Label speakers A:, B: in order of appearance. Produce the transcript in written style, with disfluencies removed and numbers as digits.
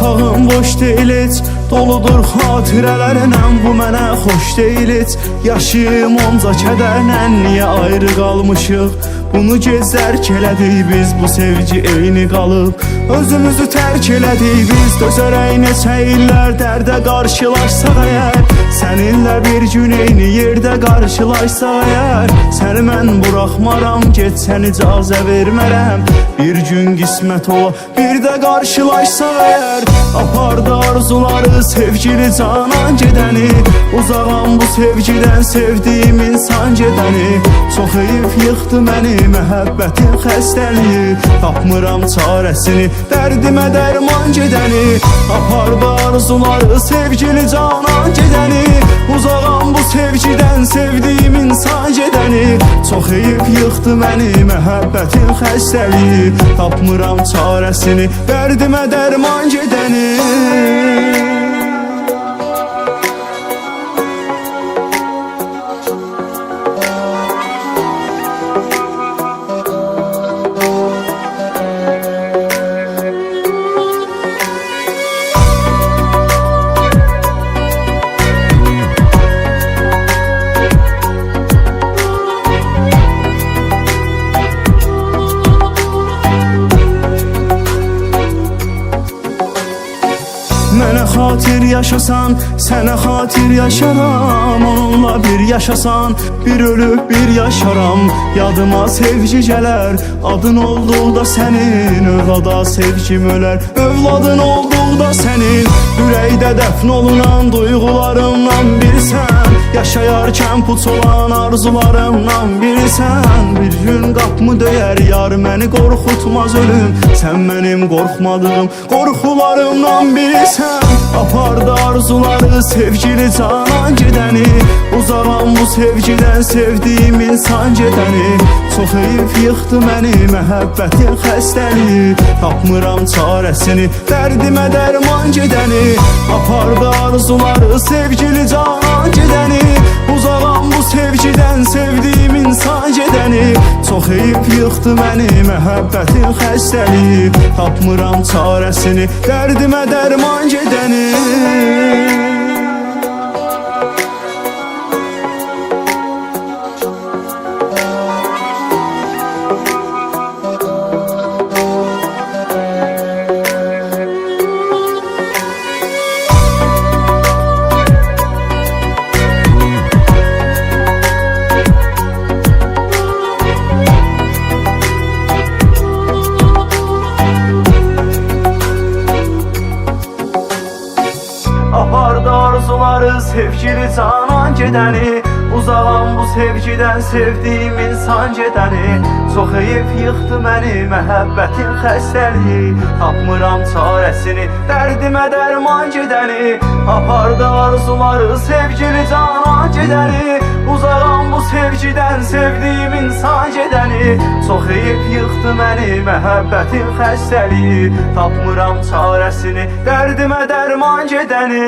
A: Otağım boş deyil heç, doludur xatirələrlə. Bu mənə xoş deyil heç, yaşım onca kədərlə. Niyə ayrı qalmışıq, bunu gec dərk elədik biz. Bu sevgi eyni qalıb, özümüzü tərk elədik biz. Dözərək neçə illər dərdə qarşılaşsaq əgər, səninlə bir gün eyni yerdə qarşılaşsaq əgər, səni mən buraxmaram, getsən icazə vermərəm. Bir gün qismət ola, bir də qarşılaşsaq əgər, apardı arzuları sevgili canan gedəni. Uzağam bu sevgidən, sevdiyim insan gedəni. Çox heyif yıxdı məni məhəbbətin xəstəliyi, tapmıram çarəsini, dərdimə dərman gedəni. Apardı arzuları sevgili canan gedəni. Uzağam bu sevgidən, sevdiyim insan gedəni. Çox heyif yıxdı məni məhəbbətin xəstəliyi, tapmıram çarəsini, dərdimə dərman gedəni. Mənə xatir yaşasan, sənə xatir yaşaram. Onunla bir yaşasan, bir ölüb bir yaşaram. Yadıma sevgi gələr, adın olduqda sənin. Övlada sevgim ölər, övladın olduqda sənin. Ürəkdə dəfn olunan duyğularımdan birisən. Yaşayarkən puç olan arzularımdan birisən. Bir gün qapımı döyər yar, məni qorxutmaz ölüm. Sən mənim qorxmadığım qorxularımdan birisən. Apardı arzuları sevgili canan gedəni. Uzağam bu sevgidən, sevdiyim insan gedəni. Çox heyif yıxdı məni məhəbbətin xəstəliyi, tapmıram çarəsini, dərdimə dərman gedəni. Apardı arzuları sevgili canan gedəni. Uzağam bu sevgidən, sevdiyim insan gedəni. Çox heyif yıxdı məni məhəbbətin xəstəliyi, tapmıram çarəsini, dərdimə dərman gedəni. Apardı arzuları sevgili canan gedəni. Uzağam bu sevgidən, sevdiyim insan gedəni. Çox heyif yıxdı məni məhəbbətin xəstəliyi, tapmıram çarəsini, dərdimə dərman gedəni. Apardı arzuları sevgili canan gedəni. Uzağam bu sevgidən, sevdiyim insan gedəni. Çox heyif yıxdı məni məhəbbətin xəstəliyi, tapmıram çarəsini, dərdimə dərman gedəni.